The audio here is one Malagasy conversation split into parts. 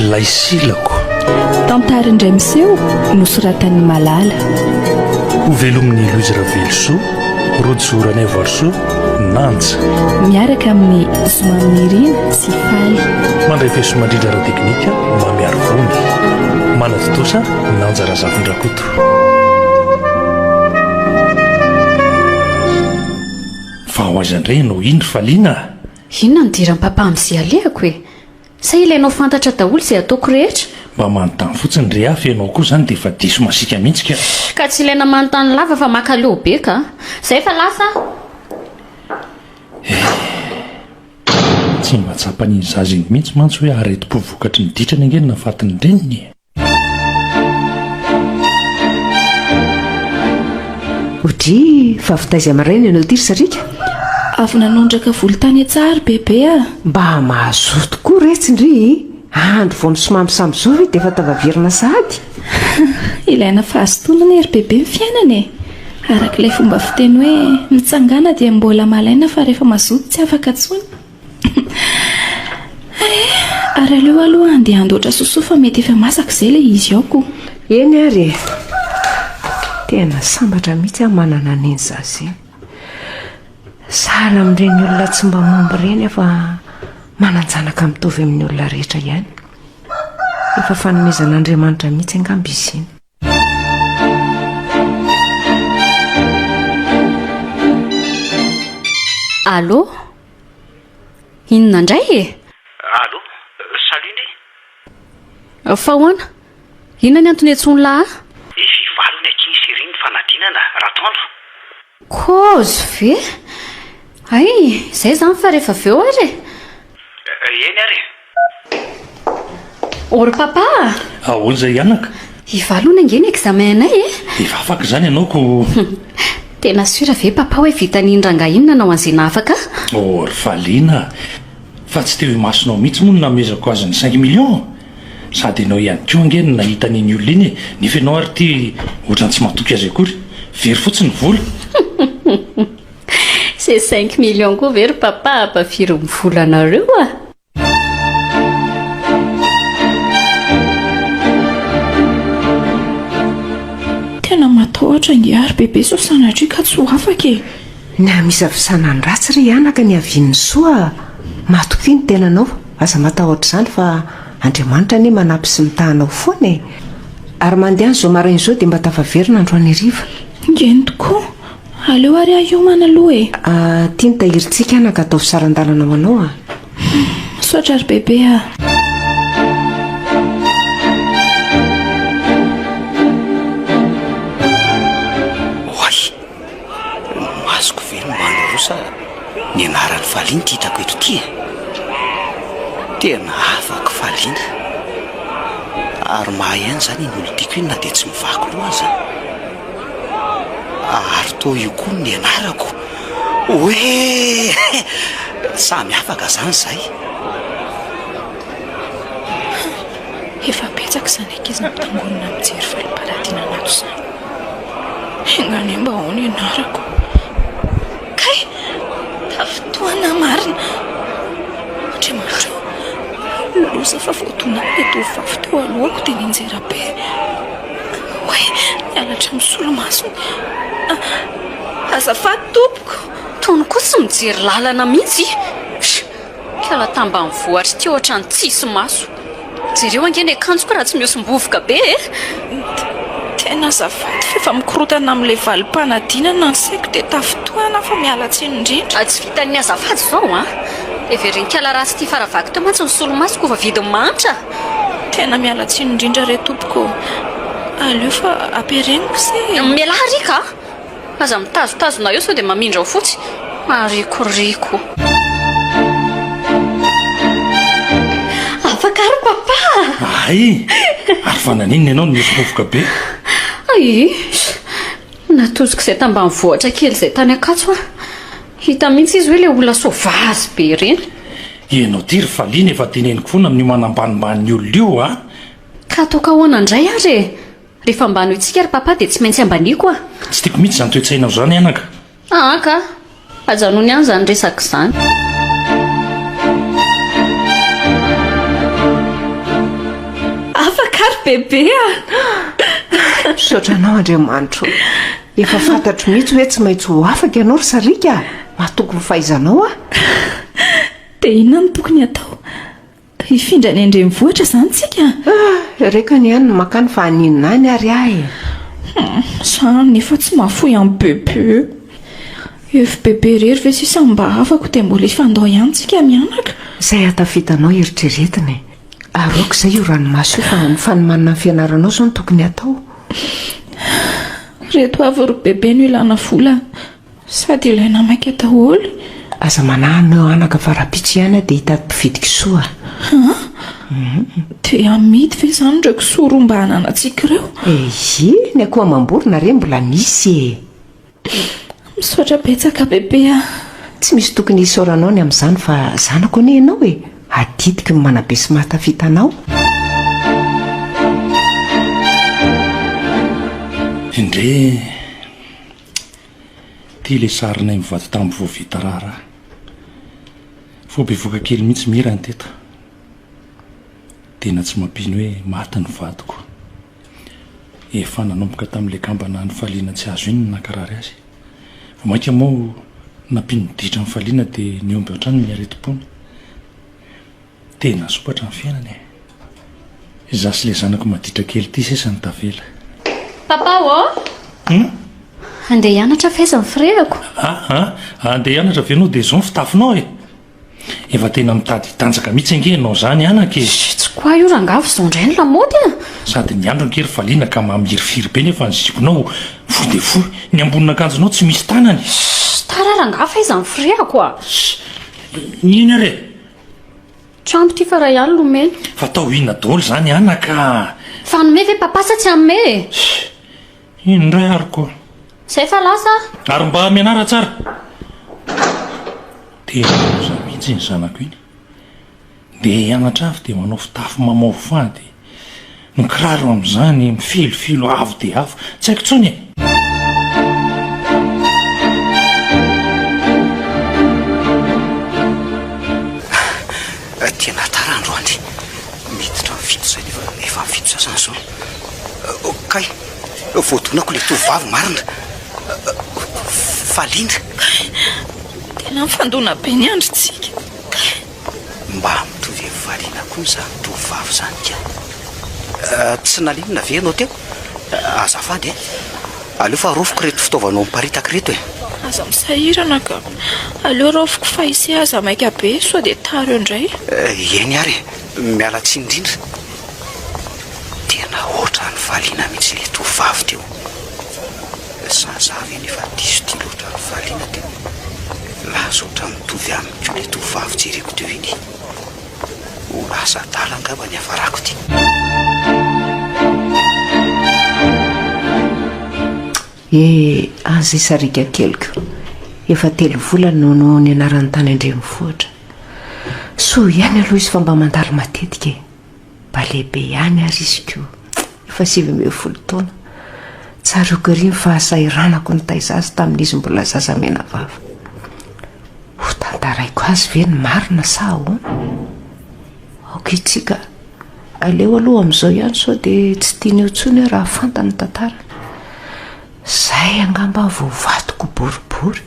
ilay silako. Tantara indray miseho nosoratan'ny Malala. Ho velomin'ny Loizy Ravelosoa, Rojoranay Varsoa, Nanja. Miaraka amin'ny Zoamirina sy Faly. Mandray fesomandrindra ara-teknika Mi-Alavoly. Manatotosa Nanja Razavin-drakoto. Fa ho azy andray no indry Faliana. Inona ny diran'ny papa amin'izay alehako e? Sa ilainao fantatra daholo izay ataoko rehetra? Mba manontany fotsiny ry afy ianao koa izany dia efa diso masika mihitsy ka. Ka tsy ilaina manontany lava fa makaleo be ka. Izay fa lasa. Tsy mba tsapany zaza iny mihitsy mantsy hoe areti-po vokatry ny ditrany angeny nafatiny reniny. Odry fa avitaiza maraina ianao tiry sarika? Avy nanondraka volontany tsara bebe a. Mba mahazo tokoa retsindry. Andro vao misomamy samizovy dia efa tavavirina sady. Ilaina fahazontonana ery bebe ny fiainana e. Arak'ilay fomba fiteny hoe mitsangana dia mbola malaina fa rehefa mazoto tsy afaka tsony. Ary aleo aloha andeha andoatra sosoa fa mety efa masaka izay ilay izy aoko. Eny ary tena sambatra mihitsy aho manana an'iny zaza. Sahala amin'ireny olona tsy mba momby ireny fa mananjanaka mitovy amin'ny olona rehetra ihany. Efa fanomezan'Andriamanitra mihitsy angamba izy iny. Allô? Inona indray e? Allô? Salut ndry. Fa hoana? Inona ny antony antsony lahy? Valo ny aky sy riny fanadinana ratoandro. Kozy ve? Ay, izay zany fa rehefa aveo ary. Eny ary. Ory papa. Ahoana izay anaka? Ivalona angeny examenay e. Efa afaka izany ianao ko. Tena sura ve papa hoe vitany indranga iny nanao an'izay afaka? Ry Faliana, fa tsy teo imasonao mihitsy moa no namezako azy ny 5 millions. Sady ianao ihany koa angeny nahita n'iny olona iny nefa ianao ary ty ohatrany tsy mahatoky azy akory. Very fotsiny vola. C'est 5 millions koa very papa ampafiry ny vola anareo a. Tena matahotra ngiary bebe so sanatria ka tsy ho afaka e. Ny amisavisana ny ratsy ry anaka ny avian'ny soa. Matoky ny tenanao. Aza matahotra izany fa Andriamanitra ny manampy sy mitahanao foana e. Ary mandeha an'izao maraina izao dia mba tafaverina andro any hariva. Ngeny tokoa. Aleo ary ahiomana aloha e. Tia nitahirintsika anaka atao fisarandalana ho anao a. Sotra ry bebe a. Masoko velona manorosa ny anaran'ny Faliana ty hitako eto ty. Tena afaka Faliana. Ary mahaihany izany ny olo tiako iny na dia tsy mivako loha aza. Ary toa io koa ny anarako. Oe samy afaka izany izay. Efa betsaka izany ankizy nampitangorona mijery falim-paradina anato izany. Engany mba ahoana ianarako. Kay, tafitoana marina. Andriamanitra, loza fa voatona eto vavy teo alohako dia ninjera be. Oe, nianatra misolomaso. Azafady tompoko. Tony koa tsy mijery lalana mihitsy. Kala tambany vohatra ty ohatrany tsisy maso. Jereo angeny akanjoko raha tsy miosim-bovoka be e. Tena azafady fefa mikorotana amin'ilay valim-panadinana ny saiko dia tafitoana fa miala tsiny indrindra. Tsy vitan'ny azafady zao a. Everiny kala ratsy ty faravako teo mantsy ny solomaso ko fa vidiny mantra. Tena miala tsiny indrindra re tompoko. Aleo fa ampireniko se. Mialahary ka? Aza mitazotazona eo sao dia mamindra ho fotsy. Marikoriko. Afaka ary papa. Ay, ary fananinina ianao ny miosimovoka be. Ay, natoziko izay tambany vohatra kely izay tany akatso a. Hita mihitsy izy hoe ilay olona soavazy be ireny. Ianao ty ry Faliana efa teneniko foana amin'ny manambanimbany olona io a. Ka toka ahoana indray ary e. Rehefa ambany hoitsika ary papa dia tsy maintsy ambaniko a. Tsy tiako mihitsy izany toe-tsainao izany anaka. Ka ajanony ihany izany resaka izany. bebe Saotranao Andriamanitro. Efa fantatro mihitsy hoe tsy maintsy ho afaka ianao ry sarika. Mahatoky ny fahaizanao dia inona no tokony atao? Hifindra ny andrenivohitra izany tsika. Reka ny ihany no makany fa haninona any ary ahy. Izany nefa tsy mahafoy amin'ny bebe. Efa bebe rery ve sisa mba afaka dia mbola ifandao ihany tsika mianaka. Izay hatafitanao eritreretiny. Aroako izay io ranomasy io fa ny fanomanana ny fianaranao izao no tokony atao. Reto avy ry bebe no ilana vola sady ilaina maika daholo. Aza manahana anaka farapitsy ihany dia hitady mpividy kisoa. Dia amidy ve izany ireo kisoa roa mba hananantsika ireo? Ny akoho amam-borona re mbola misy Misaotra betsaka bebe Tsy misy tokony hisaoranao ny amin'izany fa zanako anie ianao adidiko ny manabe sy mahatafitanao. Indray tia ilay sarinay mivady tamin'ny voavita raharaha. Foabevoaka kely mihitsy mira ny teto. Tena tsy mampino hoe maty ny vadiko. Efa nanomboka tamin'ilay kambana ny faliana tsy azo iny nakarary azy. Vao mainka moa nampino ditra ny faliana dia niomby ohatrany ny aretim-pony. Tena sopatra ny fiainany. Izaho sy ilay zanako maditra kely ty sesa ny tavela. Papa andeha hianatra faiza ny frehako. Andeha hianatra ve anao dia izao ny fitafinao Efa tena mitady tanjaka mihitsy angenao zany anaka Tsy kwa io rangavo izao indray ny lamaody Sady ny andro ankery faliana ka mamirifiry be nefa ny ziponao foy dia foy. Ny ambonin'akanjonao tsy misy tanany. Tara rangavo faiza ny frehako Iny re? Trano ty fa raha ihany lomeny. Fa tao inona daholo zany anaka. Fa nome ve papa sa tsy anome? Indray ary koa. Zay fa lasa. Ary mba mianara tsara. Tena za mihitsy ny zanako iny. Dia hianatra avy dia manao fitafy mamao fady. Ny kiraro amin'izany mifilofilo avo dia avo. Tsy haiko intsony Tena tarandro andry. Miditra mifito zay efa mifito sasany zao. Kay voadonako ilay tovovavy marina. Faliana. Tena mifandona be ny androtsika. Mba mitovy valiana koa izany tovovavy izany ka. Tsy nalinona ve ianao teo? Azafady aleo fa arofoko reto fitaovanao miparitaka reto Aza misahirana ka. Aleo rofoko fa isy aza maika be sao dia taro indray. Eny ary miala tsiny indrindra. Tena oatra ny valiana mihitsy ilay tovovavy teo. Sazavy eny efa diso tia loatra ny valiana teo. Laza oatra mitovy amiko ilay tovovavy jereko teo iny. Ho lasa dala angamba ny hafarako ty. An'izay sarika keliko. Efa 3 volana no nianaran'ny tany andrenivohitra. So ihany aloha izy fa mba mandalo matetika mba lehibe ihany ary izy ko. Efa 17 taona. Tsara okariny fa sahiranako ny taizazy tamin'izy mbola zazamena vava. Ho tantaraiko azy ve ny marina sa ahoana? Tsika aleo aloha amin'izao ihany sao dia tsy tiany eo intsony raha fantany tantara. Zay angamba voavadiko boribory.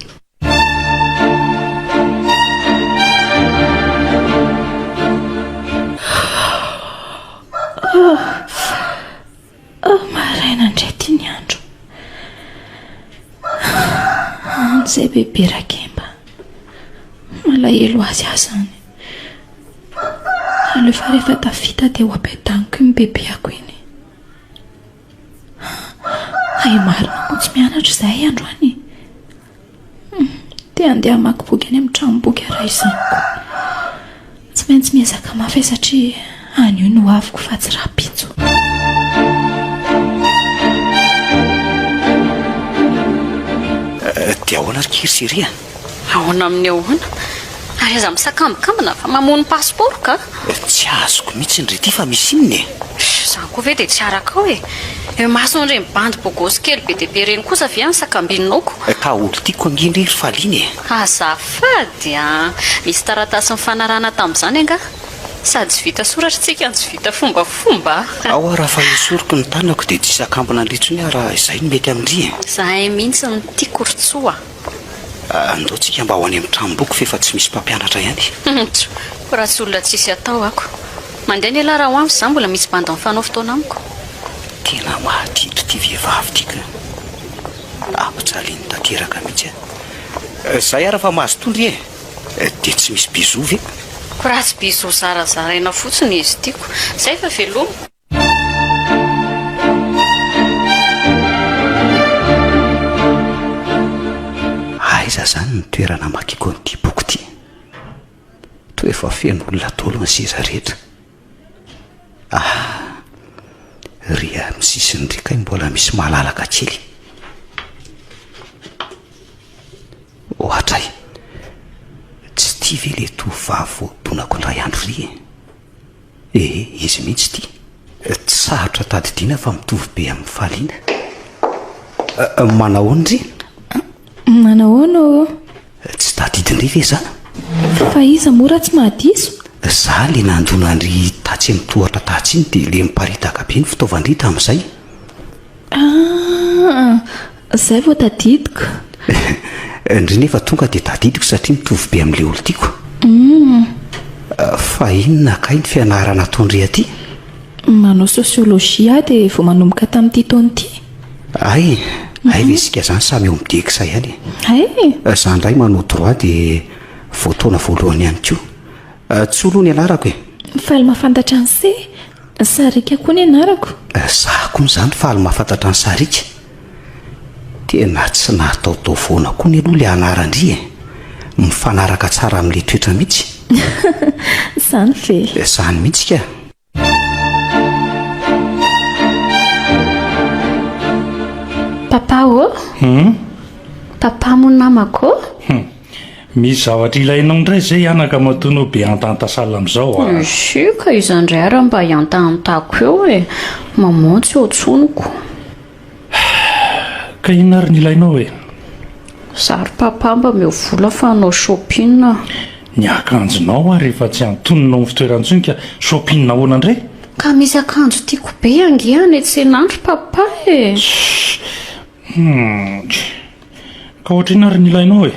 Maraina indray ty ny andro. An'izay bebe rakemba. Malahelo azy azany. Aleo fa rehefa tafita dia ho apetaniko ny bebeako iny. Ay marina moa tsy mianatra izay androany. Dia andeha hamaky boky any amin'ny tranom-boky araha izaniko. Tsy maintsy miezaka mafy satria anio no aviko fa tsy raha-pitso. Dia ahoana ry kiry Ahoana amin'ny ahoana? Ary aza misakambokambana fa mamono pasiporo ka? Tsy azoko mihitsy indray ty fa misy inony Izany koa ve dia tsy araka hoe maso ireny bandy bogosy kely be dia be reny kosa avy any sakambininaoko. Ka olo tiako angindry faliana Azafady misy taratasy ny fanarana tamin'izany anga. sady tsy vita soratritsika ny tsy vita fombafomba. ao raha fa isoroko ny tanako dia tsy sakambona andritsony raha izay no mety amindry. Zahay mihitsy ny tia korotsoa. Andaotsika mba ho any amin'ny tranom-boky fa efa tsy misy mpampianatra ihany. Ko raha tsy olona tsisy atao ako. Mandeha ny alara ho amiko, izany mbola misy banda mifanao fotoana amiko. Tena mahadito ty vehivavy tika. Ampitsaliany tanteraka mihitsy. Zay ara fa mahazo tondry dia tsy misy bizovy. Ko raha tsy bizo zarazaraina fotsiny izy tiako. Zay fa velomiko. Aiza zany ny toerana makiko an'ity boky ity. To efa feno olona tolo ny seza rehetra. Ry amin'ny sisiny rikay mbola misy malalaka kely. Ohatray, tsy tia ve le tovavy voadonako indray andro ry izy mihitsy ity. Tsy sarotra tadidiana fa mitovy be amin'ny faliana. Manahoana ry? Manahoana? Tsy tadidindry ve zany? Fa iza mora tsy mahadiso? Za le nandona andry tatsy amin'ny tohatra tatsy iny dia le miparitaka be ny fitaovandry tamin'izay. Zay vao tadidiko. Ndry nefa tonga dia tadidiko satria mitovy be amin'ilay olo tiako. Fa inona kay ny fianarana ataondry aty? Manao sosiolojia dia vao manomboka tamin'ity taona ity. Ay ve isika zany samy eo midekisa ihany. Za indray manao droit dia voataona voalohany ihany koa. Tsy olo ny anarako Faly mahafantatra ny se sarika koa ny anarako. Za koa izany faly mahafantatra ny sarika. Tena tsy nataotao foana koa ny aloha le anarandry mifanaraka tsara amin'le toetra mihitsy. Zany ve? Zany mihitsy ka. Papa Papa mo namako? Misy zavatra ilainao indray zay anaka matono be antantasala amin'izao Sika izandray raha mba hiantanitako eo mamontsy eo tsonoko. Ka inona ary ny ilainao Zary papa mba meo vola fa hanao shopping. Ny akanjonao rehefa tsy antononao ny fitoerantsony ka shopping ahoana indray? Ka misy akanjo tiako be angehany tsenandro papa Ka ohatrina ary ny ilainao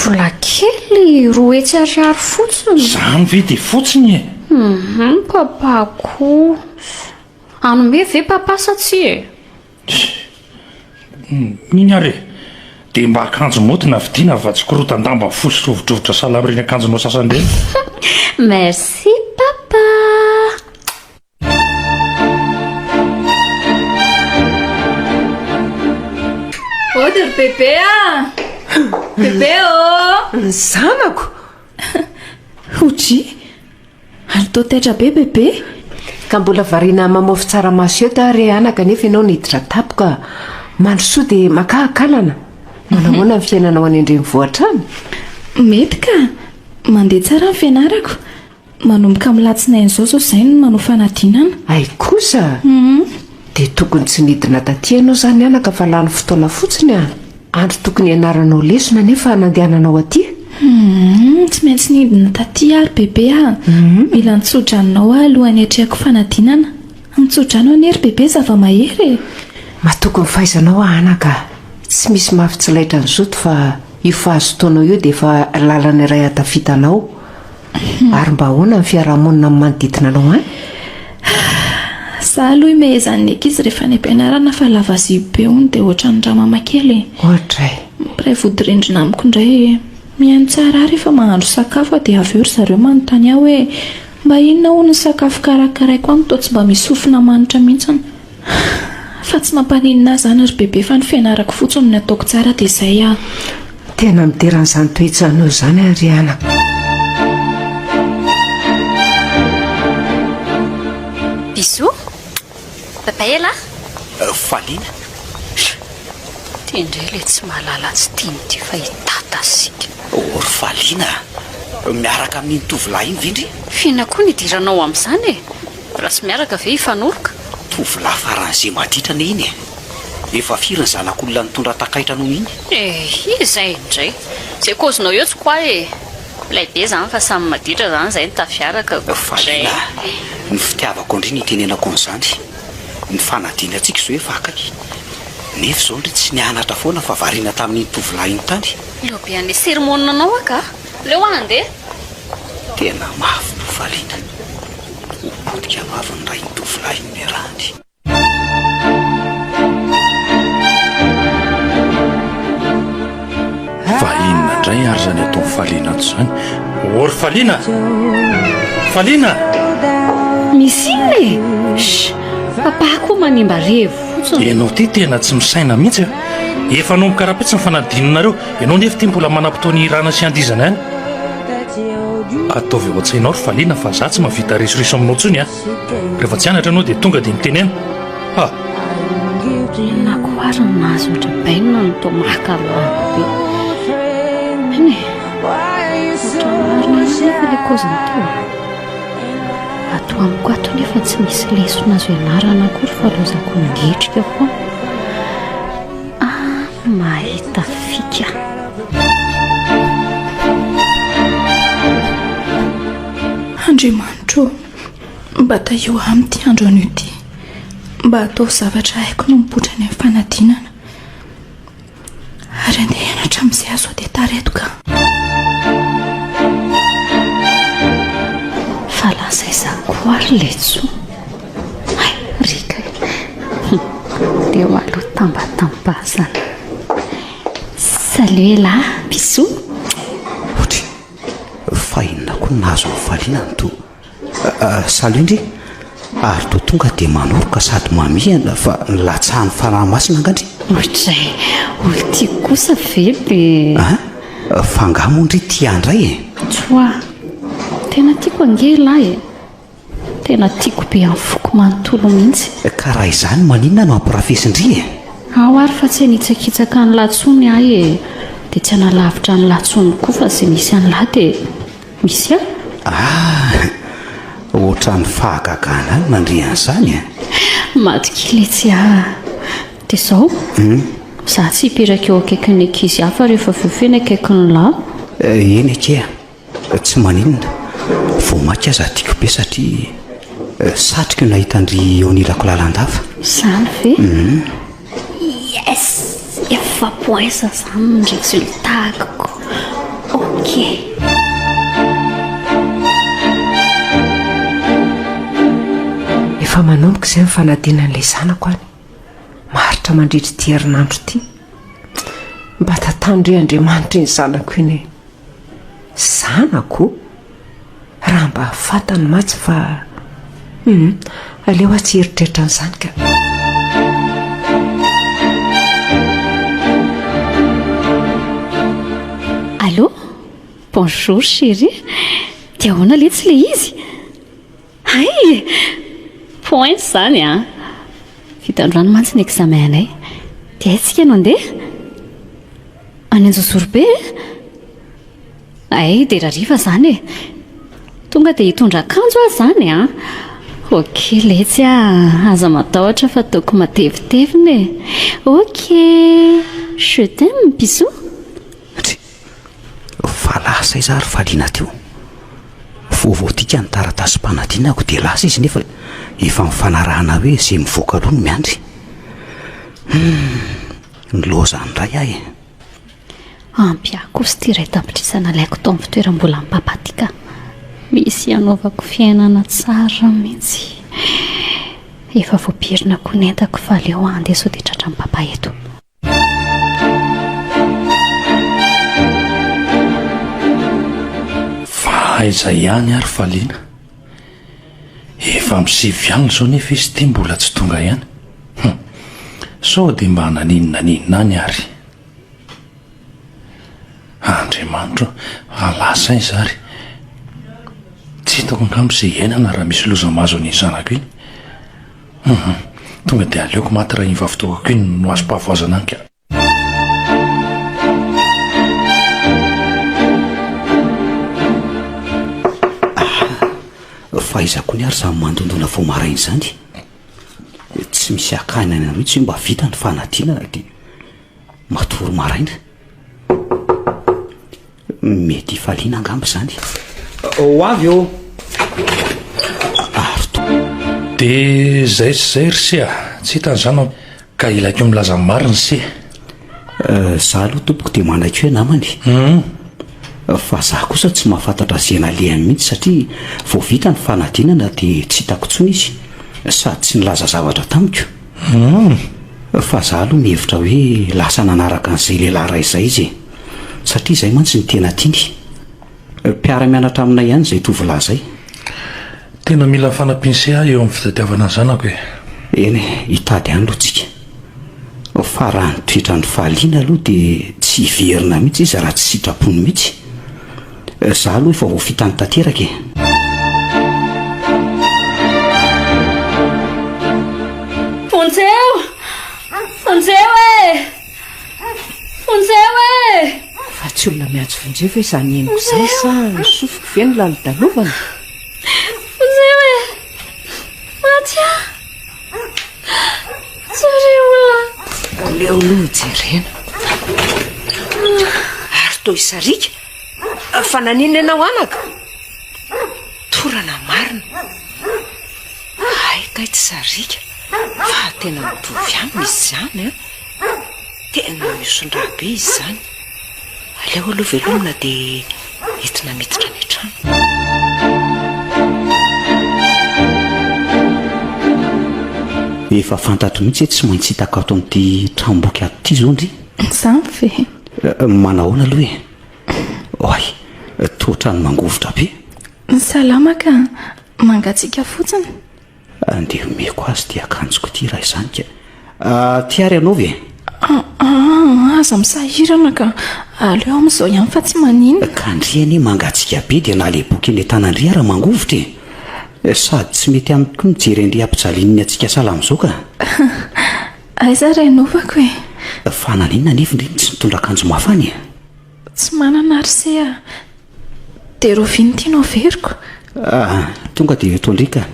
vola kely 2 ariary fotsiny. Zany ve dia fotsiny Papa ko anome ve papa sa tsy Niny ary dia mba akanjo motina vidiana fa tsy korotandamba fosotrovitrovitra salamreny akanjonao sasandreny. Merci papa. Ry bébé bébé ny zanako. Hoji alitao taitra be bébé. Ka mbola variana mamofy tsaramaso eto ary anaka nefa ianao niditra tapoka mandrosoa dia makahakalana. Manahoana ny fiainanao any andrenivohitra any? Mety ka mandeha tsara ny fianarako. Manomboka milatsinainy izao izay no manao fanadinana. Ay kosa dia tokony tsy nidina taty ianao izany anaka fa lany fotoana fotsiny andro tokony ianaranao lesona nefa nandehananao aty. Tsy maintsy nidina taty ary bébé mila nitsodranao alohan'ny hiatrehako fanadinana. Nitsodranao any ry bébé zava-mahery Matokony fahaizanao anaka. Tsy misy mafy tsy laitra ny zoto fa io fahazotoanao io dia efa lalana iray hatafitanao. Ary mba ahoana ny fiarahamonina amin'ny manodidina anao Za aloha mehezan'ny ankizy rehefa ny ampianarana fa lava zibe ony dia ohatran'ny ramamakely. Ohatray. Mpiray vodirindrina amiko indray mihaino tsara rehefa mahandro sakafo dia avy eo ry zareo manontany aho hoe mba inona hono ny sakafo karakaraiko any toa tsy mba misofina manitra mihitsy. Fa tsy mampaninina zany ry bébé fa ny fianarako fotsiny ny ataoko tsara dia izay Tena miteran'izany toetranao izany ary anaka. Bisous papa ela Faliana. Tindray le tsy mahalala tsy tiany ty fa hitatasika. Ry Faliana, miaraka amin'ny tovolahy iny vindry? Fina koa nidiranao amin'izany raha tsy miaraka ve hifanoroka? Tovolahy faran'izay maditrana iny efa firy ny zanak'olona nitondra takaitra noho iny? Izay indray zay kozinao eo tsy koa Lehibe zany fa samy maditra zany zay ny tafiaraka Valina, ny fitiavako indray nitenenako an'izany. Ny fanadina antsika izao efa akaiky. Nefa izao ndray tsy nianatra foana fa variana tamin'ny tovolahy iny tany. Leo be an'le sermonina anao aka. Leo andeha. Tena mafy no Valina. Hopodika mafy ny ray ny tovolahy iny miarahany. Vahinona indray ary zany atao Valina ato zany. Ory Valina! Valina! Misy iny e! Papako manimba revo fotsiny. Ianao ty tena tsy misaina mihitsy. Efa nomboka karaha-pitsy ny fanadinonareo. Ianao nefa ty mbola manam-potoany irana sy andizana ihany. Ataovy ao an-tsainao ry Valina fa za tsy mahavita resoriso aminao tsony a. Rehefa tsy anatra anao dia tonga dia mitenena. Nako ary nazo otrabaina ny tomaka be. Eny otramarina nefa le koziny teo. Ato amiko ato nefa tsy misy lesona azo ianarana akory fa lozako ngetrika foa. Mahita fika. Andriamanitro, mba taio amin'ny ty andro anio ty, mba atao zavatra haiko no mipotra ny amin'ny fanadinana ary andeha hianatra amin'izay azo dia taretoka. Fa lazaizako ary letso. Ay, rika leo aloha tambatambazana. Salut là, bisous. Otry, fahinona koa nazo ny Valina ny to. Salut ndry. Ary to tonga dia manoroka sady mamihana fa nilatsahan'ny fanahymasina angandry. Ohatray, olo tiako kosa ve be. Fangamo ndry tia andray e. Tsoa, tena tiako angela e. Tena tiako be amin'ny foko manontolo mihitsy. Ka raha izany maninona no ampirafesindry e. Ao ary fa tsy nitsakitsaka ny latsony ahy e. Dia tsy analavitra ny latsony koa fa izay misy an'lahy dia misy ahy. Ohatran'ny fahagagana any mandrian'izany e. Matikiletsy ahy. Dia izao za tsy hipiraka eo akaikin'ny ankizy hafa rehefa feofeny akaikin'ny lahy. Eny akea, tsy maninona. Voamaika aza tiako be satria satrika no nahitandry eo anilako lalan-dafa. Zany ve? Yes! Efa poinsa zany ny résultatako. Ok. Efa manomboka izay mifanadinan'ilay zanako any. Maharitra mandritra ty herinandro ty. Mba tatandry Andriamanitra ny zanako iny. Zanako? Raha mba fatany matsy fa aleo atsy heritreritra n'izany ka. Allô? Bonjour chérie. Dia ahoana letsy le izy? Ay! Point zany a. Vita androany mantsy ny examenay. Dia aitsika no andeha? Any Anjozorobe? Ay, dia rariva zany e. Tonga dia hitondra akanjo aho zany a. Ok, letsy a. Aza matahotra fa ataoko matevitevina e. Ok. Je t'aime, bisous. Fa lasa izy ary Valina teo. Voavoatika ny taratasy-panadinako dia lasa izy nefa efa mifanarahana hoe izay mivoaka aloha no miandry. Niloza ndray ahy. Ampiako sy ty iray tampitrisana laiko tao amin'ny fitoeram-bola amin'ny papatika. Misy anaovako fiainana tsara mihitsy. Efa voapirina koa ny entako fa leo andeha sao dia tratra amin'ny papa eto. Aiza ihany ary Valina. Efa misivy alina zao nefa izy ty mbola tsy tonga ihany. Sao dia mba naninona any ary. Andriamanitro, alasa izy ary. Tsy hitako angambo izay iainana raha misy loza mazo ny zanako iny. Tonga dia aleoko maty raha iny vavitokako iny no azo mpahavoazana anka. Fahaizako ny ary samy mandondona vao maraina izany. Tsy misy akanana mihitsy mba vita ny fanadinana dia matory maraina. mety faliana angamba zany. Ho avy eo. Dia zay sy zay ry se tsy hitan'izany ka ilaiko milaza marina se. Za aloha tompoko dia manaiky hoe namany. Fa za kosa tsy mahafantatra zena lehany mihitsy satria vao vita ny fanadinana dia tsy hitako tsony izy sady tsy nilaza zavatra tamiko. Fa za aloha mihevitra hoe lasa nanaraka an'izay lehilahy ray izay izy satria izay mantsy ny tena tiany. Mpiara-mianatra aminay ihany izay tovolahy izay. Tena mila fanampianse ahy eo amin'ny fitadiavana ny zanako e. Eny hitady ihany aloha tsika. Fa raha nitoetra ny fahaliana aloha dia tsy hiverina mihitsy izy raha tsy sitrapony mihitsy. Za aloha efa voafita ny tanteraka e. Fonjeo e! Fa tsy olona miantso fonjeo ve izany henoko izay sa nisofiko ve ny lanodalovana? Fonjeo e! Matya! Leo aloha jerena. Ary toy sarika. Fa nanina ianao anaka? Torana marina. Ay kay tsy sarika. Fa tena mitovy aminy izy izany a. Tena misondraha be izy izany. Aleo aloha velomina dia entina miditra ny trano. Efa fantatro mihitsy tsy maintsy hitako ato amin'ity tranomboky ato ity zao ndry. Zany ve? Manahoana aloha e? Oay, toa-trano mangovotra be. Salama ka mangatsiaka fotsiny. Andeha omeko azy dia akanjoko ity raha izany ka. Tiary anao ve? Aza misahirana ka aleo amin'izao ihany fa tsy manina. Kandriany mangatsika be dia na le boky eny tanandria raha mangovotra e. Sady tsy mety amiko mijery andry ampijalininy antsika salama izao ka. Aiza renovako e. Fa naninona nefa indriny tsy mitondra akanjo mafana e? Tsy manana arsea. Dia roviany tianao veriko. Tonga dia eto ndrika.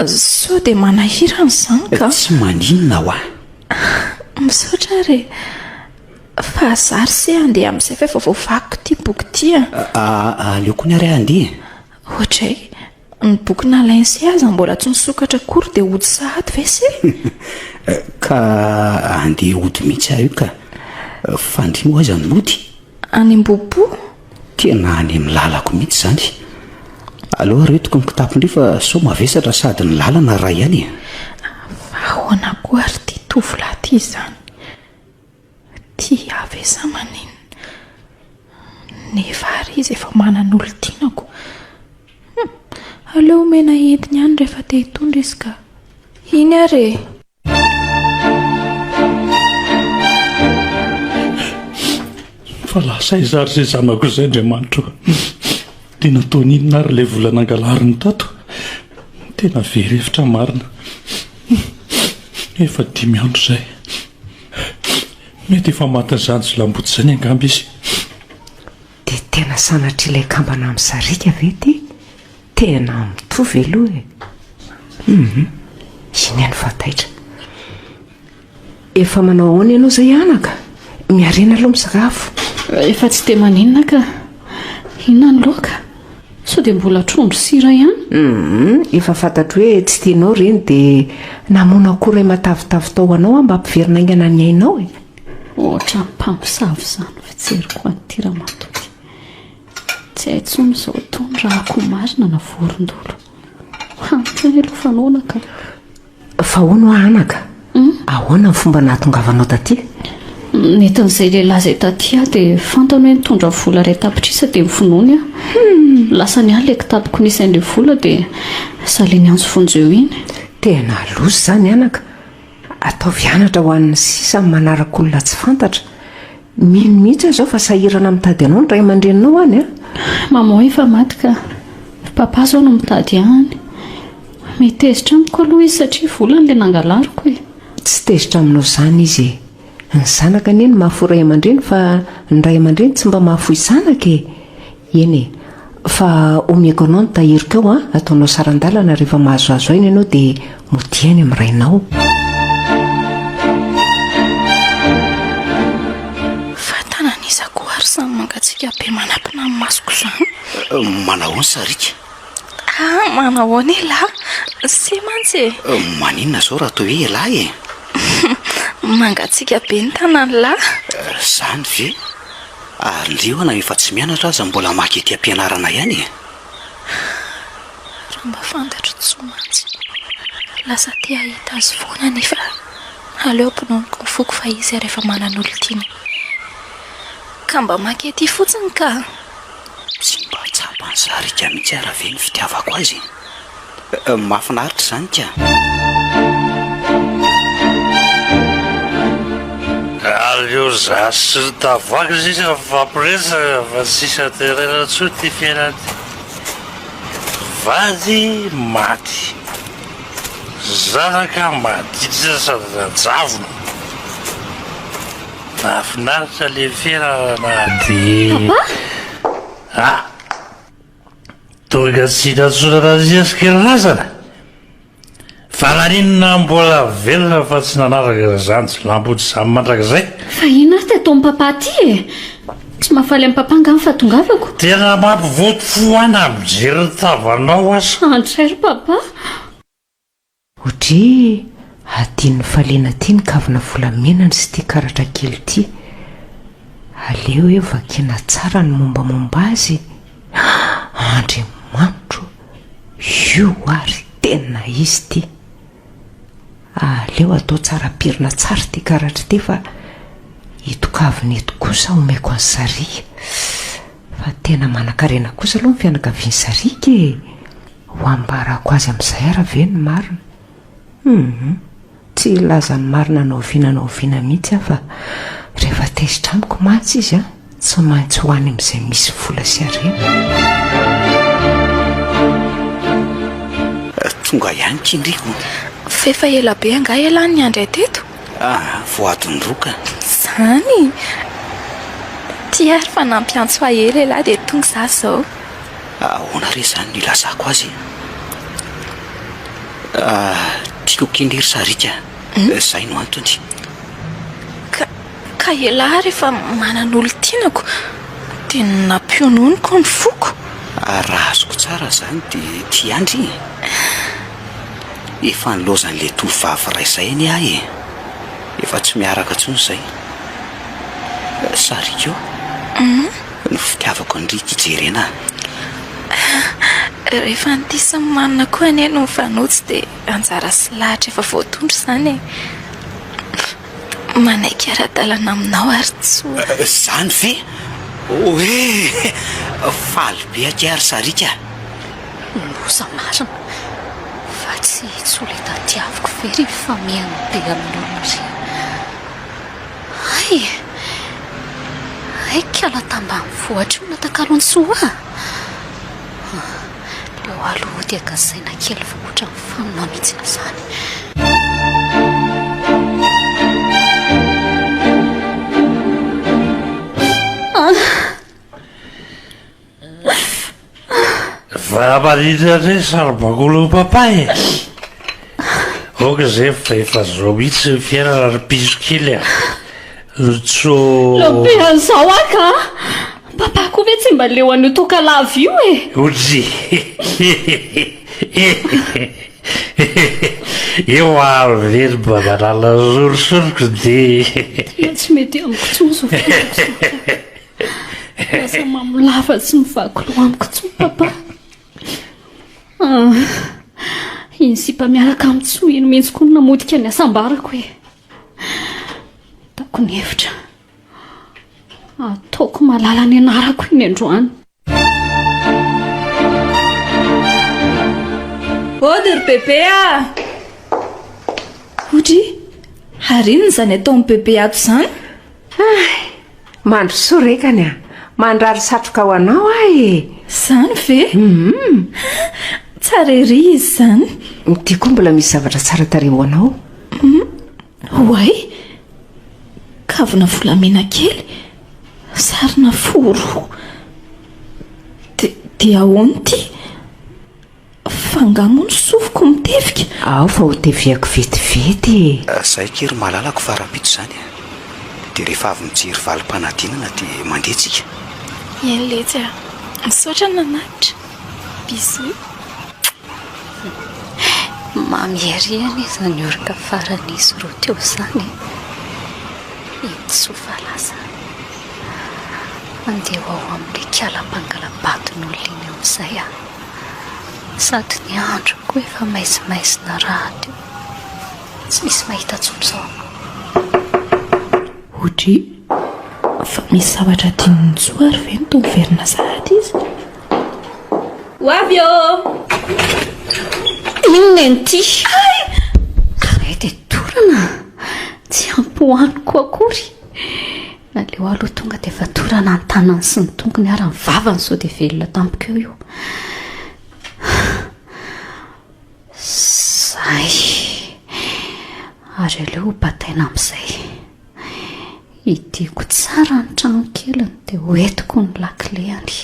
So dia manahirana izany ka. Tsy maninona ho misaotra re. Fa zary se andeha amin'izay fa efa voavako ity boky ity aleo koa ny ary andeha. Ohatray ny boky nalainy se aza mbola tsy nisokatra akory dia hody sahady ve se. Ka andeha hody mihitsy aho io ka fandrimo aiza ny mody any am-bopo. tena any amin'ny lalako mihitsy zany. Aloha retoko ny kitapondry fa so mavesatra sady ny lalana ray ihany. Ahoana koa ary ty tovolahy ty izany. Ty avesa manina. Nefa ary izy efa manana olo tianako. Aleo mena entiny ihany rehefa te hitondra izy ka. Iny are. Fa lasa izary izay zanako izay Andriamanitra. Tena nataon'inona ary ilay vola nangalariny tato. Tena very hevitra marina. Efa 5 andro izay. Mety efa maty ny zanjy lamboty izany angamba izy. Dia tena sanatra ilay kambana amin'ny sarika ve ty? Tena mitovy aloha e. Iny any fataitra. Efa manao ahoana ianao izay anaka? Miarena aloha misakafo. Efa tsy dia maninona ka. Inona ny loaka? So dia mbola trondro sira ihany? Efa fantatro hoe tsy tianao reny dia namoana akory matavitavy tao anao mba hampiverina aingana ny ainao e. Ohatra mpampisavy izany fijeriko an'ity ramatoky. Tsy hay intsony izao taony raha akoho marina na vorondolo. Tena aloha fanaona ka. Fa hono anaka? Ahoana ny fomba nahatongavanao taty? Netin'izay lehilahy izay taty aho dia fantany hoe nitondra vola ray tapitrisa dia mifinoany aho. Lasa ny ahy ilay kitapoko nisy an'ilay vola dia saliny anjo fonjeo iny. Tena lozy izany anaka. Ataovy anatra ho an'ny sisa manaraka olona tsy fantatra. Mino mihitsy izao fa sahirana mitady anao ny ray aman-dreninao any a. Maman efa maty ka. Papa izao no mitady any. Mitezitra amiko aloha izy satria volany ilay nangalariko e. Tsy tezitra aminao izany izy e. Ny zanaka anie ny mahafoy ray aman-dreny fa ny ray aman-dreny tsy mba mahafoy zanaka e. Eny e. Fa omeko anao ny tahirika ao ataonao sarandalana rehefa mahazoazo aina ianao dia modiany amin'ny rainao. Fa tanan'isa koa ary samy mangatsiaka be manampina amin'ny masoko izany. Manao ny sarika. Manao any lahy sy mantsy Maninona zao raha toa hoe lahy mangatsiaka be ny tanany lahy. Zany ve aleoana efa tsy mianatra aza mbola maky ety am-pianarana ihany. Raha mba fantatro tsy mantsy lasa tia hita azy foana nefa aleopinoniko ny foko fa izy rehefa manan'olo tiany ka mba maky ety fotsiny ka tsy mba tsapa ny sarika mihitsy raha ve ny fitiavako azy. Mahafinaritra zany ka. Aleo za sy tavaky sisa fampiresa fa sisa terena tso ty fiainany vady maty zanaka maditra sady najavona mahafinaritra le fiainana de toga tsy natsonana ziasikerazana fa naninona mbola velona fa tsy nanaraka zany tsy lamboty zany mandrakizay. Fa ina ary teto amin'ny papa ty tsy mahafaly amin'ny papa ngamy fa tongavako. Tena mampivoto fo ana mijery ny tavanao asa. Antrairy papa. Otri adian'ny falena ty ny kavina volamenany sy ty karatra kely ty. Aleo hoe vakina tsara ny mombamomba azy. Andriamanitro io ary tena izy ty. Aleo atao tsara pirina tsara ty karatra ty fa itokavina eto kosa omeko any sarika fa tena manan-karena kosa aloha ny fianakaviany sarika ho ambarako azy amin'izay ara ve ny marina. Tsy ilazany marina naoviana mihitsy fa rehefa tezitra amiko matsy izy tsy maintsy ho any amin'izay misy vola sy arena. Tonga ihany kindriko fefa ela be anga ela ny andray teto. Voadondroka Zany ty ary fa nampiantso ahely lahy de tonga za zao. Ahoana re zany ny lazako azy. Tiako kindry sarika zay no antony. Ka ela rehefa manan'olo tianako de nampiononiko ny foko. Raha azoko tsara zany de ty andry efa nilozan'le tovavy raizay any ahy efa tsy miaraka tsony zay. Sarika eo ny fitiavako ndrika ijerena. Rehefa nitisa manina koa anie no mifanotsy de anjara sy lahatra efa voatondro zany manaiky ara-dalana aminao ary tsoa. Zany ve hoe faly be aky ary sarika. Loza marina fa tsy olita tiaviko very fa mihaino be amin'olona ry. Ay kala tambany vohatra io natakalo ny soa. Leo aloha dia gazaina kely fa ohatra ny faminao mihitsy zany. Va marina re saribakolo papay oka zay fa efa zao mihitsy fiainana ry piso kely Lobean'izao aka papa koa ve tsy mba leo an'io toka lava io Ozy eo ary very mba manala zorosoroko de tsy mety amiko tsony zao lasa mamolava tsy mivakolo amiko tsony papa. Iny sipa miaraka amin'ny tso iny mihitsy koa namodika ny asambarako taoko ny hevitra ataoko malala ny anarako iny androany. Ody ry bebe Ody harina zany atao amin'ny bebe ato zany. Mandro sorekany mandrary satroka ho anao Zany ve? Tsara ery izy zany. Ty koa mbola misy zavatra tsara tare ho anao. Hoay kavina volamena kely sarina foro de ahoany ty fangamo ny sofiko mitevika. Ao fa ho teviako vetivety. Zay kery malalako farapito zany de rehefa avy mijery valim-panadinana de mandehtsika. Letsy misaotra nanahitra bisou. Mamierihany izany orika faran'izy roa teo izany itsofa lasa andeha ao amin'ilay kalam-pangalabaton'olona iny amin'izay sady ny andro koa efa maizimaizina raha teo tsy misy mahita tsony zao. Hodry fa misy zavatra tian'ny tsoary ve ny toa miverina sahady izy? Ho avy eo! Inona ity? Izay dia torana tsy ampohaniko akory. Naleo aloha tonga dia efa torana ny tanany sy ny tongony ary ny vavany sao dia velona tampoko eo io. Zay ary aleo ho bataina amin'izay. Hidiko tsara ny trano keliny dia hoentiko ny lakileany.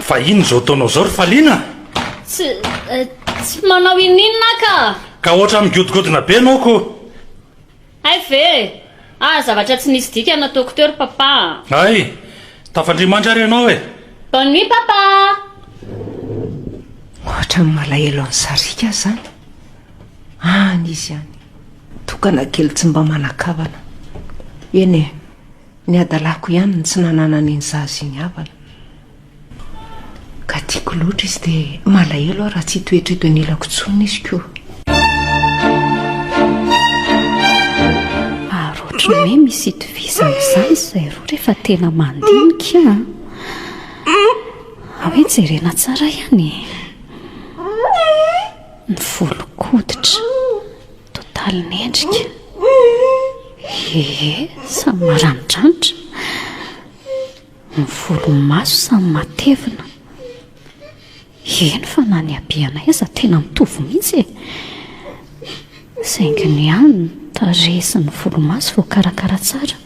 Fa ino zao taonao zao ry Faliana? Tsy manao ininona ka? Ka ohatra migodgodona be anao ko. Ay ve? Zavatra tsy nisy dika nataoko teo ry papa. Ay, tafandrimandry ary ianao e. Bonne nuit papa. Ohatra ny malahelo ny sarika zany. Izy ihany tokana kely tsy mba manakavana. Eny e, ny adalako ihany ny tsy nananany ny zaza iny havana. Ka tiako loatra izy dia malahelo raha tsy toetrito anilako tsony izy koa. Ohatry hoe misy itovizana izany izay roa rehefa tena mandinika. Hoe jerena tsara ihany. Ny volo-koditra totaly ny endrika. Samy maranidranitra. Ny volo-maso samy matevina. Eny fa na ny abiana eza tena mitovy mihitsy. Sainginy ihany ny tarehy sy ny volo-maso vao karakara tsara.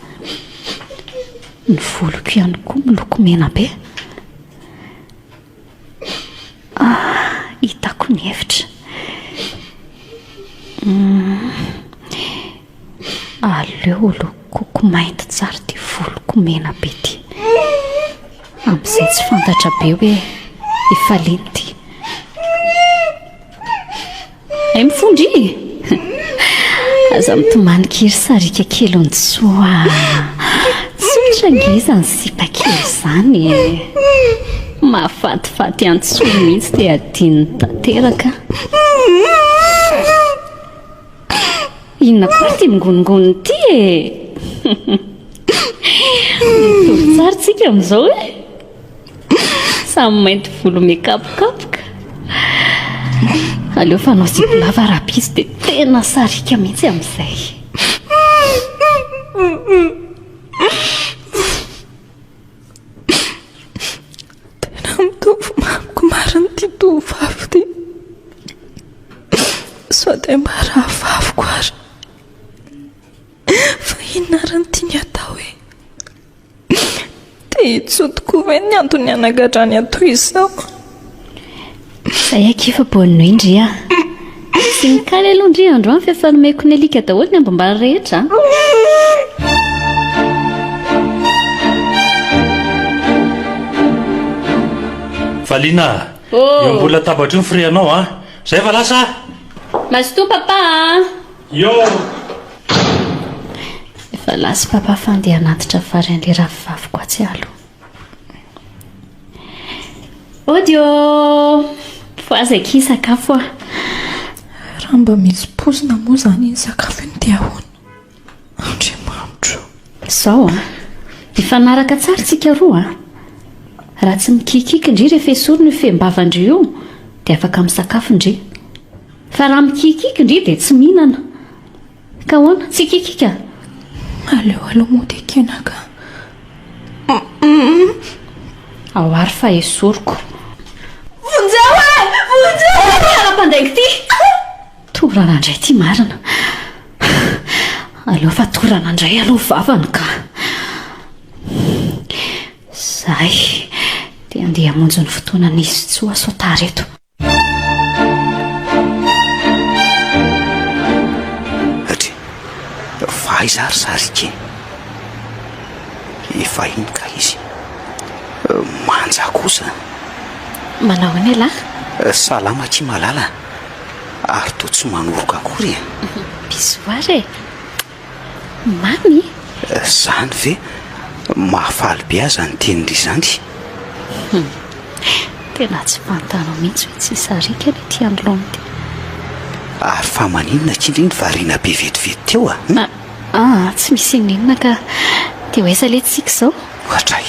Ny voloko ihany koa miloko mena be. Hitako ny hevitra. Aleo lokoko mainty tsara ty voloko mena be ty. Amin'izay tsy fantatra be hoe ifaliany ty. Ay mifondry. Aza mitomanikiry sarika kely ontsoa. Tsotra ngeza ny sipa kely izany. Mahafatifaty antsoa mihitsy dia adininy tanteraka. Inona koa ty mingoningony ty e? Mitovy tsara tsika amin'izao e. Samy mainty volo mekapokapoka. Aleo fanao zipo lava rapizy dia tena sarika mihitsy amin'izay. Tena mitovy mamiko mariny ty tovavy ty. Sao dia mba raha vaviko ary. Fa inona rany tiany atao e? Dia itsotoko ve ny antony anagadrany atao izao? Zay akifa bonne nuit Ndria. Sy nikaly aloha Ndria androany fa efa nomeko ny alika daholo ny ambambany rehetra. Faliana, eo mbola tabatra ny frianao Zay fa lasa? Mazotoa papa. Yo. Efa lasa papa fa andeha hanatitra vary an'ilay ravivaviko atsy alo. Odio. Foazy aky sakafo Raha mba misy pozina moa zany iny sakafo iny dia ahoana? Andriamanitro. Sao mifanaraka tsara tsika roa raha tsy mikikika indri rehefa esorina io fembavandrio io dia afaka misakafo indri. Fa raha mikikika indri dia tsy mihinana. Ka ahoana tsy kikika? Aleo moa dia kenaka. Ao ary fa esoriko. Vonjeo e! Vonjeo! Ara-pandaiko ty! Torana indray ty marina. Aleo fa torana indray aloha vavany ka. Zay dia andeha hamonjy ny fotoana nisy tsoa sotary eto. aiza ry sarika efa iny ka izy manja kosa manao any lahy salama tsy malala ary to tsy manoroka akory bisoary mamy zany ve mahafaly be aza ny tenindry zany tena tsy fantanao mihitsy hoe tsy sarika ny ty androlony ty ary fa maninona tsy indriny variana be vetivety teo tsy misy ninona ka de ho aiza letsika zao hatray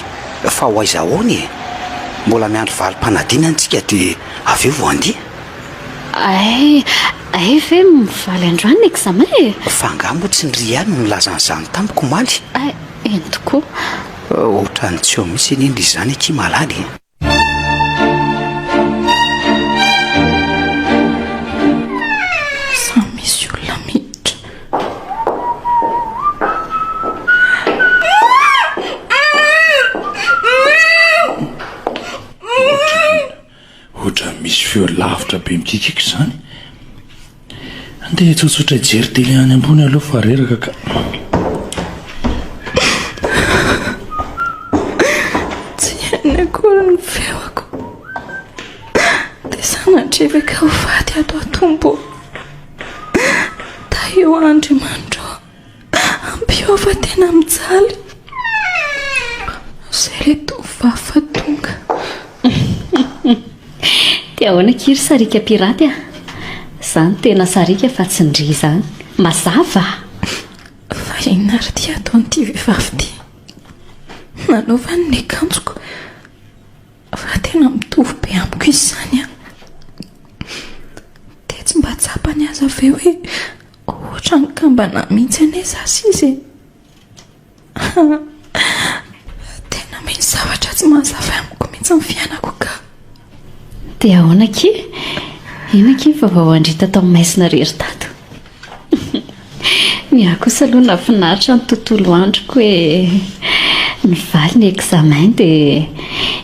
fa ho aiza ahoany mbola miandro valim-panadina antsika dia avy eo vo andia ay ve mivaly androany ny examen fa angamo tsy nry any nolazan'izany tamiko maly eny tokoa ohatrany tsy eo misy nindry izany tsy malaly sa misy olona miditra ohatra misy feo lavitra be mikikiko zany andeha tsotsotra jery tele any ambony aloha fa reraka ka tsy hainy akory ny feoko dia sanatrevaka ho vady ato atombo da eo Andriamanitra ampiova tena mijaly zay le tovavy fa tonga dia ahoana kiry sarika piraty zany tena sarika fa tsy ndry zany mazava fa inona ry ty ataonyity vehivavy ty nanaovany ny akanjoko fa tena mitovy be amiko izy zany dia tsy mba tsapany aza ve hoe ohatra ny kambana mihitsy aneza sy izy tena misy zavatra tsy mahazava amiko mihitsy ny fiainako ka dia ahoana ki ina ki fa vao andrita tao maisina rery tato miakosa aloha na finaritra ny tontolo androko hoe mivaly ny examen dia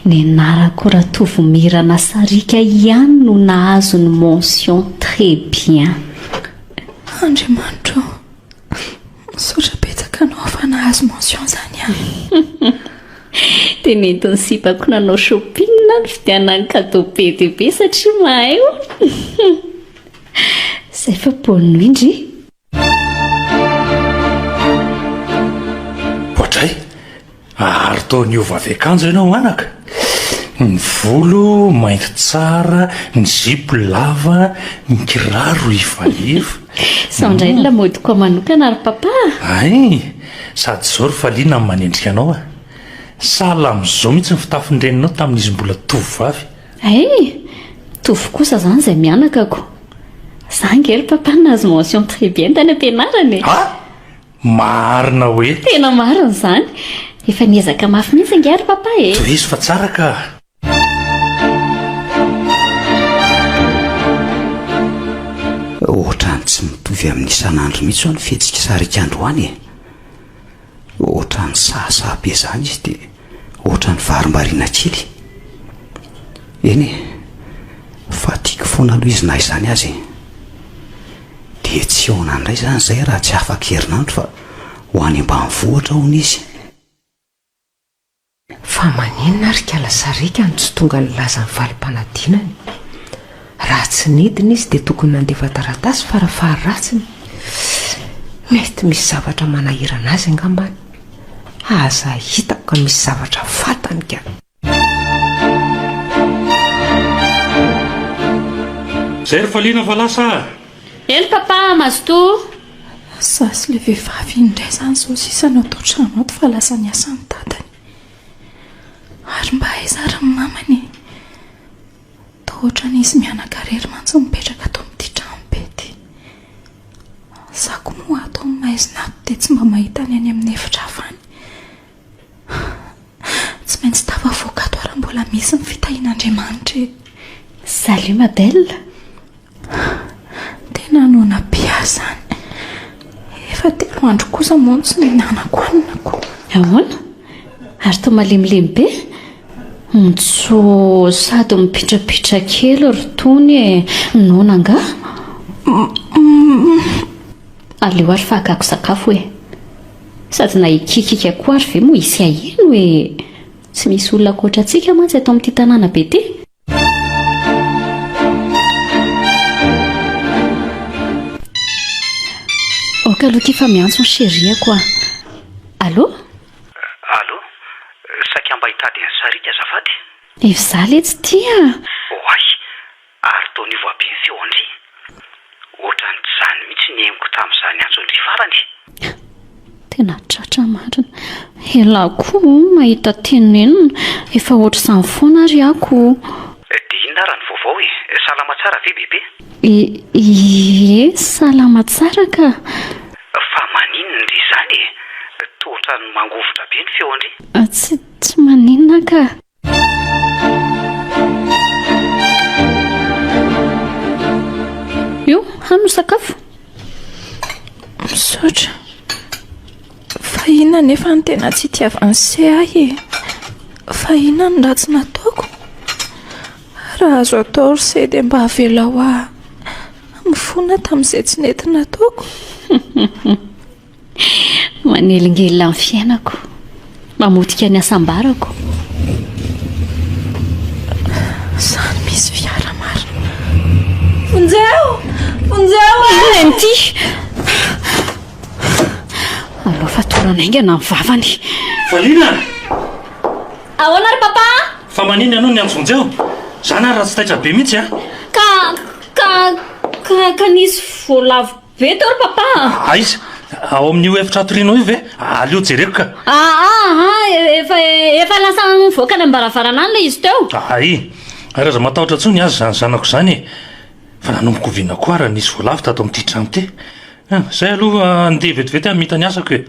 ny anarako ratovomirana sarika ihany no nahazo ny mention très bien Andriamanitra misaotra betsaka anao fa nahazo mention zany dia nentiny sipako nanao shopping na ny fidianany cadeau be dia be satria mahay zay fa bonne nuit indry ohatray ary tao niova avy akanjo ianao anaka ny volo mainty tsara ny zipo lava ny kiraro ifalefa saondray ny lamodiko manokana ary papa ay sady zao ry faliana amin'ny manendrika anao sala am'izao mihitsy ny fitafin'ireninao tamin'izy mbola tovavy tovy kosa zany izay mianakako zangery papa nahazo mention très bien tany am-pianarany marina hoe tena marina zany efa niezaka mafy mihitsy angery papa to izy fa tsara ka ohatrany tsy mitovy amin'ny isan'andro mihitsy ho ny fihetsika sarika androany ohatrany sahasabe zany izy dia ohatrany varim-bariana kely eny fa tiako foana aloha izy nahy zany azy dia tsy eona indray zany zay raha tsy afaka herinandro fa ho any ambanivohitra hony izy fa maninona ry kala sarika ny tsy tonga ny laza ny valim-panadinany raha tsy nidina izy dia tokony nandefa taratasy farafary ratsiny mety misy zavatra manahirana azy angambany aza hitako ka misy zavatra fatany ka zay ry faliana fa lasa eny papa mazoto sasy le vehivavy indray zany zao sisanao tao trano ato fa lasa ny asan'ny tatany ary mba aizara ny mamany tohatra n'izy mianakarery mantsy mipetraka atao amin'ity trano be ty zako moa atao amin'ny maizina ato dia tsy mba mahitany any amin'ny efitra hafany tsy maintsy tafavoaka ato ary mbola misy ny fitahin'Andriamanitra salut ma belle tena nona piazany efa 3 andro kosa moa tsy nihinanako haninako ahoana ary tao malemilemy be mitso sady mipitrapitra kely ry tony nona nga aleo ary fahakako sakafo hoe sady na ikikika koa ary ve moa isy aheno hoe tsy misy olona koatra antsika mantsy atao amin'ity tanàna be ty. Okaloky fa miantso ny sheriako a. Allô? Allô? Saika mba hitady ny sarika azafady. Izaho le tsy tia. Oay, ary taony voabe ny feo andry. Ohatran'ny tsy zany mihitsy ny emiko tamin'izany antso andry farany. Tena tratra marina. Elako mahita tenenina efa ohatr'izany foana ary ako. Dia inona ary ny vaovao e? Salama tsara ve bebe? Ie, salama tsara ka. Fa maninona ry zany e? Tohatra ny mangovotra be ny feo andry. Tsy maninona ka. Io, hano sakafo. Misaotra. Fa inona nefa ny tena tsy itiavany se ahy e. Fa inona ny ratsy nataoko? Raha azo atao ry se dia mba havela ho ahy mifona tamin'izay tsy nety nataoko. Manelingelina ny fiainako, mamotika ny asambarako. Sany misy fiara marina. Fonjeo Inty aloha fa torana aingana ny vavany. Valina! Ahoana ry papa? Fa maniny ianao ny antsonjeo? Zany ary raha tsy taitra be mihitsy a? Ka nisy voalavo be tao ry papa. Aiza, ao amin'io efitra atorianao io ve? Aleo jereko ka. Efa lasa mivoaka ny ambaravarana any le izy teo. Ay, ary aza matahotra tsony azy zany zanako zany e. Fa nanomboka oviana koa raha nisy voalavo tato amin'ity trano ty. Zay aloha andeha vetivety amita ny asako e.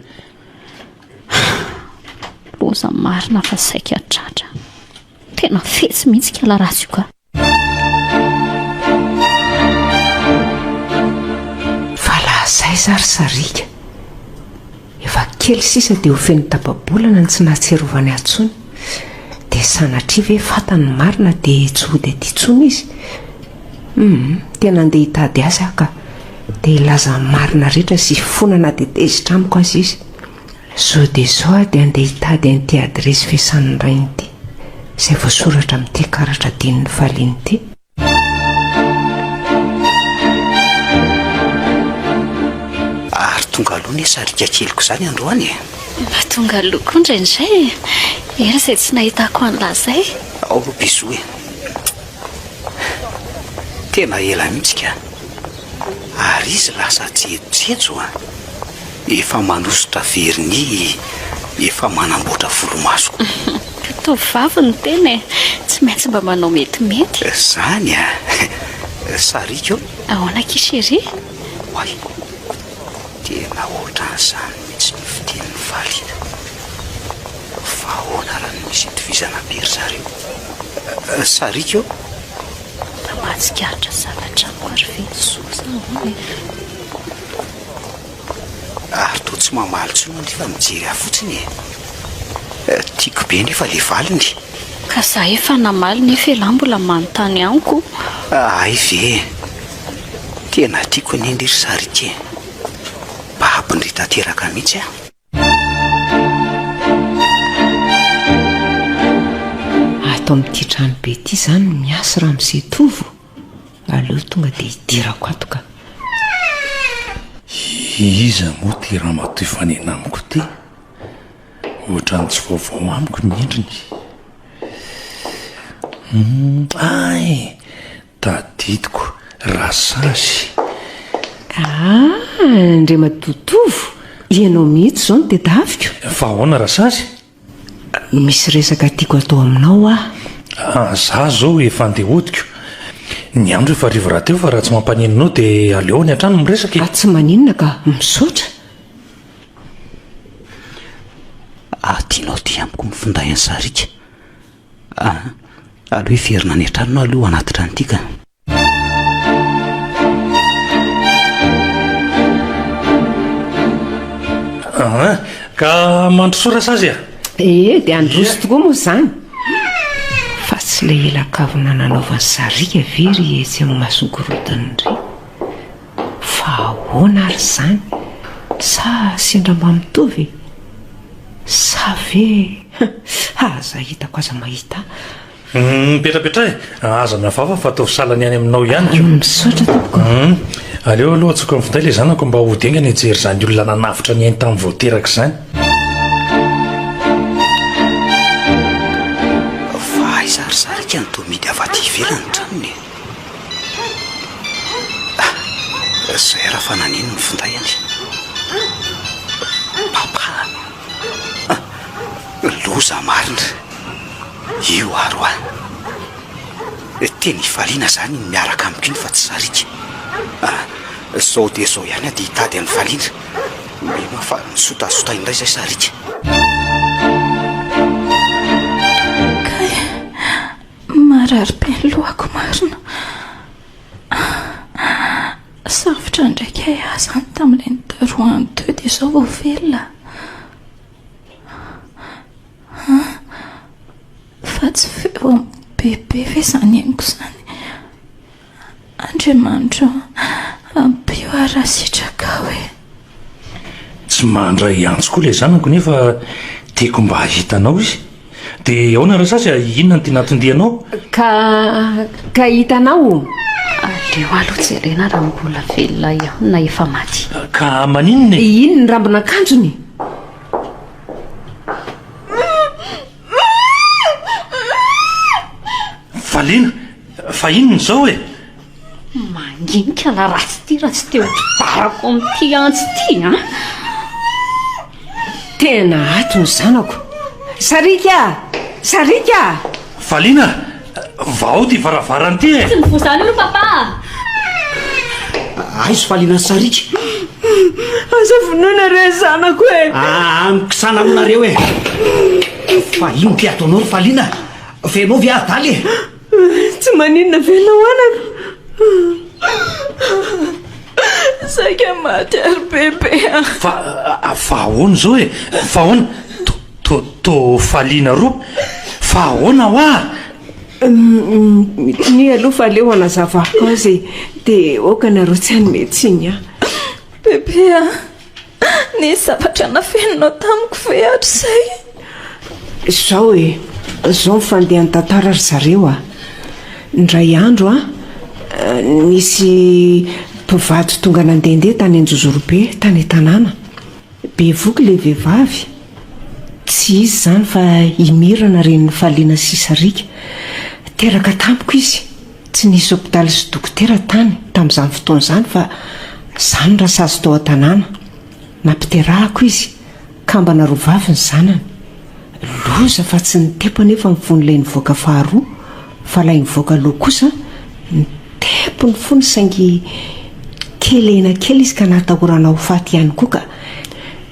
Loza marina fa saika tratra. Tena fetsy mihitsy kala ratsy io ka. Fa laha zay zary sarika. Efa kely sisa dia ho feny tapabolana ny tsy nahatserovany antsony. Dia sanatria ve fatany marina dia tsy hody aty tsony izy. Tena andeha hitady azy aho ka. Dia ilaza marina rehetra sy fonana tetezitra amiko azy izy. Sao dia sao dia andeha hitady an'ity adresy fiasan'ny rainy ity, izay voasoratra amin'ity karatra dininy faliany ity. Ary tonga aloha ny sarika keliko zany androany e. Mba tonga aloha koa indraindray. Era izay tsy nahitako an'lahy zay. Ao biso e. Tena ela mihitsy ka. Ary izy lasa jejojejo a. Efa manositra verni, efa manamboatra volomaso. Tovavy ny tena e. Tsy maintsy mba manao metimety. Zany a. Sarika io. Ahoana kishery? Oay. Tena ohatran'izany mihitsy ny fitenin'ny valina. Fa ahoana raha ny misy itovizana be ry zareo. Sarika io. Mahatsikaritra zavatra maro fensosa ahoana. Ary toa tsy mamaly tsony nefa mijery ahy fotsiny e. Tiako be nefa le valiny. Ka za efa namaly nefa elahy mbola manontany amiko. Ay ve. Tena tiako anindry ry sarika e. Babindry tanteraka mihitsy aho. Ato amin'ity trano be ity zany miasa raha amin'izay tovo. Aleo tonga dia hidirako ato ka. Iza moa ty raha matoy fanena amiko ty? Ohatrany tsy vaovao amiko ny endriny. Ay, tadidiko rasasy. Ndre matotovo. Ianao mihitsy zao no tedaviko. Fa ahoana rasasy? Misy resaka tiako atao aminao ah. Za zao efa andeha hodiko. Ny andro efa rivo raha teo fa raha tsy mampaninonao dia aleo ny an-trano miresaka. Tsy maninona ka misaotra. Tianao ty amiko mifinday ny sarika. Aleo hiverina ny an-trano aloha anaty trano ity ka. Ka mandrosoa rasasy a? Dia androso tokoa moa zany. Fa tsy ilay ela-kavina nanaovany sarika very etsy amin'ny masonkorotany ry. Fa ahoana ary zany? Sa sendra mba mitovy? Save aza hitako aza mahita mipetrapetra aza miafava fa ataovy salany any aminao ihany ko misaotra tompoko aleo aloha atsika mifinday le zanako mba hodengana hijery zany olona nanavitra ny ainy tamin'ny voateraka izany fa izaryzarika ny tomidy avaty ivelany tranony zay raha fa nanino ny findayany papa loza marina io aroany teny ifaliana zany ny miaraka amiko iny fa tsy zarika zao de zao ihany a de hitady any faliana mima fa nisotasota indray zay sarika kay marary-peny lohako marina sarotra ndraiky ay azany tamin'ilay nydaroany teo de zao vao velona fa tsy feo amin'ny bebe ve zany ainiko zany andriamanitra ampio arasitraka hoe tsy mandray antso koa le zanako nefa tiako mba hitanao izy de ahoana raha sasy inona ny tena tondianao ka hitanao aleo aloha jerena raha mbola velona iaho na efa maty ka maninona ino ny rambona akanjony falina fa inony zao e manginika la ratsy ty raha tsy teo barako amin'ity antsy ty a tena ato ny zanako sarika falina vao ty varavarany ty e tsy mivozany olo papa aizo falina ny sarika aza vonoina re zanako e amikisana aminareo e fa ino ty ataonao ry falina fenao vy adaly e tsy maninona velona hoanako saika maty ary bebe fa ahoana zao e fa ahoana to falina roa fa ahoana hoa ny aloha fa leo anazavako azy de okanareo tsy any metsiny a bebe a ny zavatra nafeninao tamiko fe atro zay zao e zao mifandeha ny tantara ry zareo a ndray andro a nisy mpivady tonga nandehandeha tany anjozorobe tany tanàna be voky le vehivavy tsy izy zany fa imirana reny ny faliana sy sarika teraka tamiko izy tsy nisy hopitaly sy dokotera tany tamin'izany fotoana zany fa zany raha sazy tao an-tanàna nampiterahako izy ka mba narovavy ny zanany loza fa tsy nitepo nefa mivon'ilay nivoaka faharoa fa lay nivoaka loha kosa nitepo ny fony saingy kelena kely izy ka natahorana ho faty ihany koa ka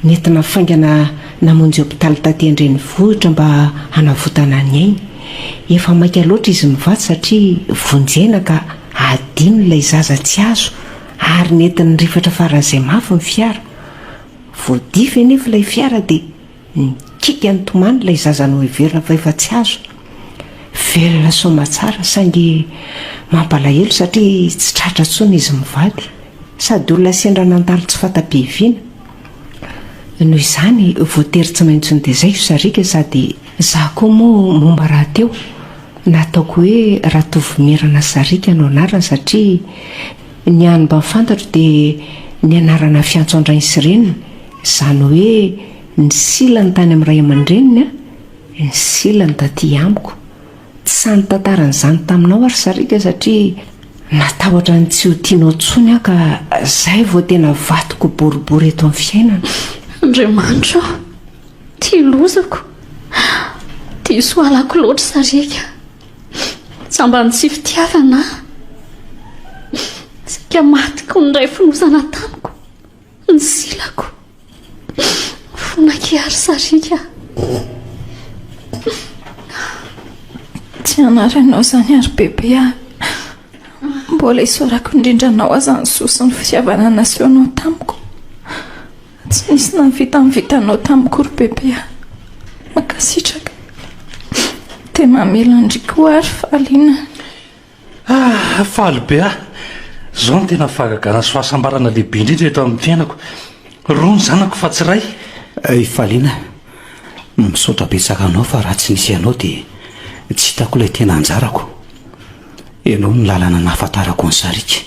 nentina faingana namonjy hopitaly tatendrany vohitra mba hanavotana ny ainy efa maika loatra izy mivady satria vonjena ka adino ilay zaza tsy azo ary nentin'ny rifatra faran'izay mafy ny fiara voadify nefa ilay fiara dia nikika ny tomany ilay zazanao iverina fa efa tsy azo verina soma tsara saingy mampalahelo satria tsy tratra tsony izy mivady sady olona sendra nandalo tsy fatabeviana noho izany voatery tsy maintsony dia zay sarika sady za koa moa momba raha teo nataoko hoe raha tovomerana sarika no anarana satria ny any mba mifantatra dia ny anarana fiantso andrainy sy reniny zany hoe ny silany tany amin'ny ray aman-dreniny a ny silany taty amiko tsy sany tantaran'izany taminao ary sarika satria natahotra ny tsy ho tianao tsony aho ka zay vao tena vatoko boribory eto amin'ny fiainana andriamanitra tia lozako tia soalako loatra sarika tsy ambany tsy fitiavana sika matiko ny ray finosana tamiko ny silako fonakiary sarika tsy anaranao zany ary bebe a mbola isorako indrindranao azany sosiny fitiavana nasehoanao tamiko tsy nisy navita mivitanao tamiko ry bebe a makasitraka te mamelandriko ary faliana faly be zao no tena fahagagana sy fahasambarana lehibe indrindra eto amin'ny fiainako roa ny zanako fa tsy ray faliana misaotra betsaka anao fa raha tsy nisy ianao dia tsy hitako ilay tena anjarako. Ianao ny lalana nahafantarako ny sarika.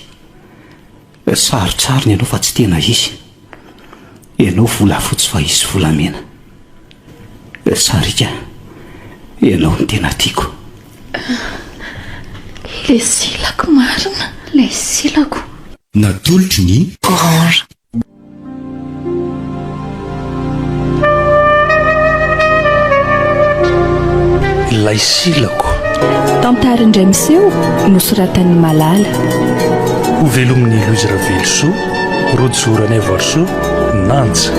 Sarotsarony ianao fa tsy tena izy. Ianao volafotsy fa izy volamena. Sarika, ianao ny tena tiako. Le silako marina. Le silako. Natolotry ny Orange. Ilay silako. Tantara indray miseho nosoratan'ny Malala. Ho velomin'ny Loizy Ravelosoa, Rojoranay Varsoa, Nanja.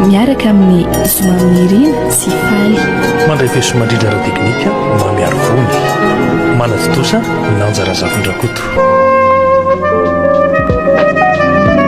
Miaraka amin'ny Zoma Mirina sy Faly. Mandray fesomandrindra ara teknika, Mi-Alavoly. Manatotosa, Nanja Razafindrakoto.